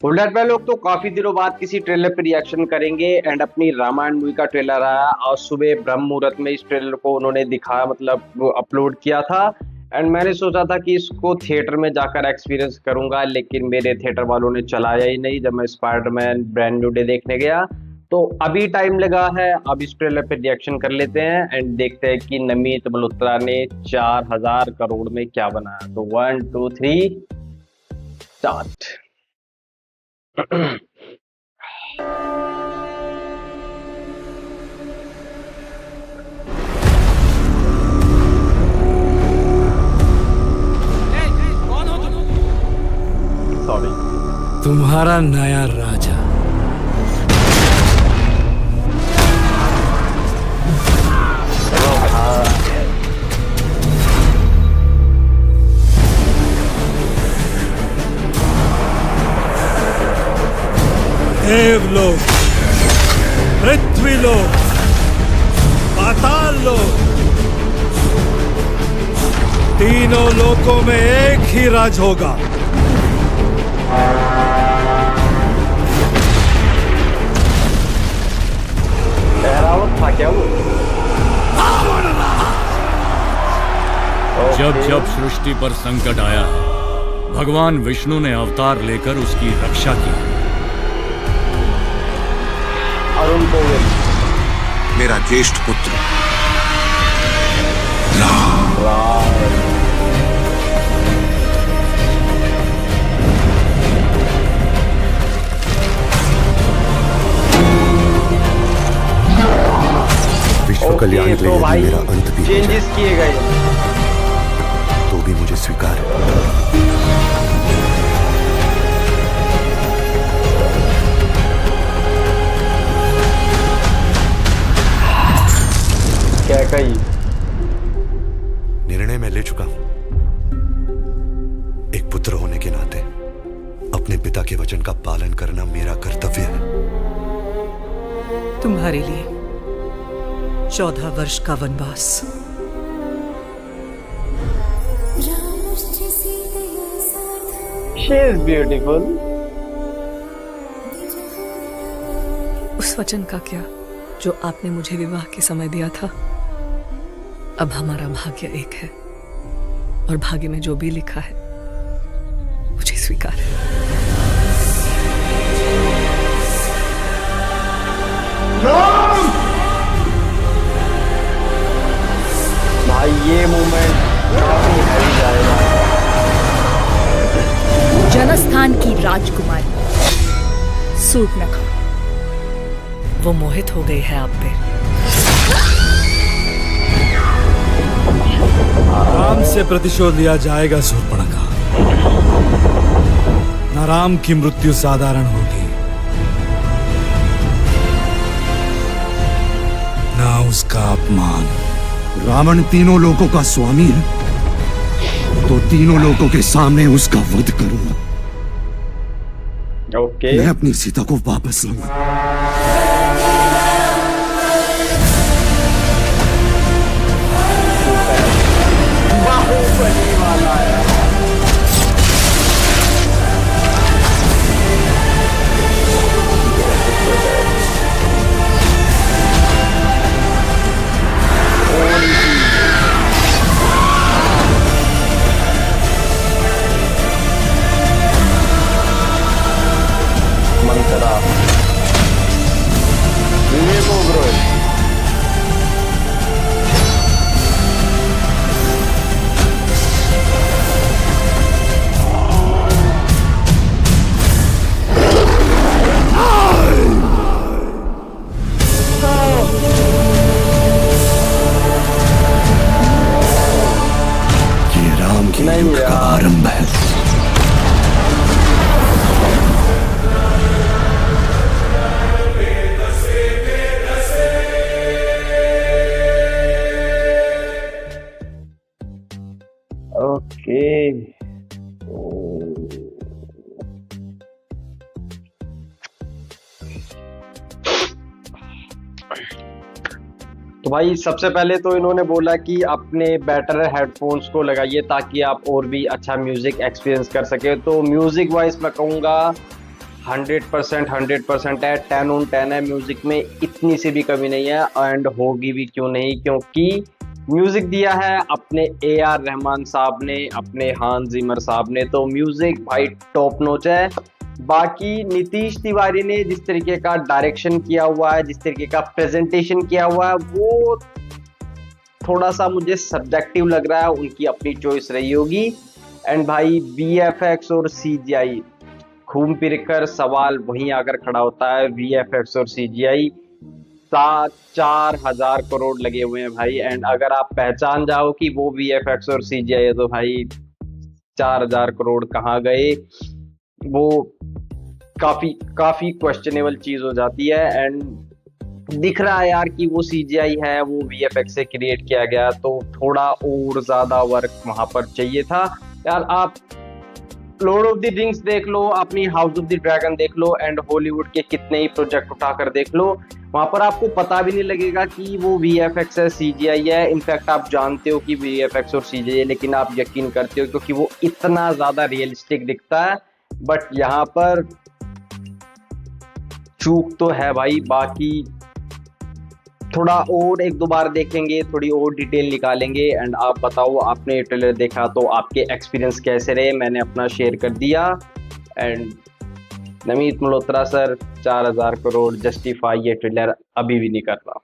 Bullet भाई लोग तो काफी दिनों बाद किसी ट्रेलर पे रिएक्शन करेंगे एंड अपनी रामायण मूवी का ट्रेलर आया और सुबह ब्रह्म मुहूर्त में इस ट्रेलर को उन्होंने दिखाया मतलब वो अपलोड किया था। एंड मैंने सोचा था कि इसको थिएटर में जाकर एक्सपीरियंस करूंगा, लेकिन मेरे थिएटर वालों ने चलाया ही नहीं जब मैं स्पाइडरमैन ब्रांड न्यू डे देखने गया। तो अभी टाइम लगा है, अब इस ट्रेलर पे रिएक्शन कर लेते हैं एंड देखते हैं कि नमित मल्होत्रा ने 4,000 करोड़ में क्या बनाया। तो 1 2 3 स्टार्ट। कौन हो तुम? सॉरी। तुम्हारा नया राजा। देवलोक, पृथ्वीलोक, पाताल लोक, तीनों लोकों में एक ही राज होगा। एरावत था क्या वो? जब जब सृष्टि पर संकट आया है, भगवान विष्णु ने अवतार लेकर उसकी रक्षा की। अरुण गोविल, मेरा ज्येष्ठ पुत्र विश्व कल्याण के लिए यदि मेरा अंत भी हो जाए चेंजेस किए गए तो भी मुझे स्वीकार है। क्या कही? निर्णय मैं ले चुका हूं। एक पुत्र होने के नाते अपने पिता के वचन का पालन करना मेरा कर्तव्य है। तुम्हारे लिए 14 वर्ष का वनवास। She is beautiful. उस वचन का क्या जो आपने मुझे विवाह के समय दिया था। अब हमारा भाग्य एक है और भाग्य में जो भी लिखा है मुझे स्वीकार है। भाई ये मूवमेंट काफी हैवी जाएगा। जनस्थान की राजकुमारी सूर्पनखा। वो मोहित हो गई है आप पे। राम से प्रतिशोध लिया जाएगा सूर्पणखा। न राम की मृत्यु साधारण होगी, न उसका अपमान। रावण तीनों लोकों का स्वामी है, तो तीनों लोकों के सामने उसका वध करूंगा। ओके मैं अपनी सीता को वापस लाऊंगा। बाहुबली वाला है। मंत्रा विवेक ओबरॉय। ये राम के नहीं युग का यार। आरंभ है। ओके तो भाई सबसे पहले तो इन्होंने बोला कि अपने बेटर हेडफोन्स को लगाइए ताकि आप और भी अच्छा म्यूजिक एक्सपीरियंस कर सके। तो म्यूजिक वाइज मैं कहूँगा 100% है, 10 on 10 है। म्यूजिक में इतनी सी भी कमी नहीं है, एंड होगी भी क्यों नहीं, क्योंकि म्यूजिक दिया है अपने AR रहमान साहब ने, अपने हांस जिमर साहब ने, तो म्यूजिक भाई टॉप नॉच है। बाकी नीतीश तिवारी ने जिस तरीके का डायरेक्शन किया हुआ है, जिस तरीके का प्रेजेंटेशन किया हुआ है, वो थोड़ा सा मुझे सब्जेक्टिव लग रहा है, उनकी अपनी चॉइस रही होगी। एंड भाई VFX और CGI, घूम फिर कर सवाल वहीं आकर खड़ा होता है। VFX और CGI 4,000 करोड़ लगे हुए हैं भाई, एंड अगर आप पहचान जाओ कि वो VFX और CGI है, तो भाई 4,000 करोड़ कहाँ गए, वो काफी क्वेश्चनेबल चीज हो जाती है। एंड दिख रहा है यार कि वो CGI है, वो VFX से क्रिएट किया गया, तो थोड़ा और ज्यादा वर्क वहां पर चाहिए था यार। आप लॉर्ड ऑफ द रिंग्स देख लो, अपनी हाउस ऑफ द ड्रैगन देख लो, एंड हॉलीवुड के कितने ही प्रोजेक्ट उठाकर देख लो, वहां पर आपको पता भी नहीं लगेगा कि वो VFX है, CGI है। इनफैक्ट आप जानते हो कि VFX और CGI है, लेकिन आप यकीन करते हो क्योंकि वो इतना ज्यादा रियलिस्टिक दिखता है। बट यहाँ पर चूक तो है भाई। बाकी थोड़ा और एक दो बार देखेंगे, थोड़ी और डिटेल निकालेंगे। एंड आप बताओ, आपने ट्रेलर देखा तो आपके एक्सपीरियंस कैसे रहे? मैंने अपना शेयर कर दिया। And Namit Malhotra sir 4,000 crore justify ये ट्रेलर अभी भी नहीं कर रहा।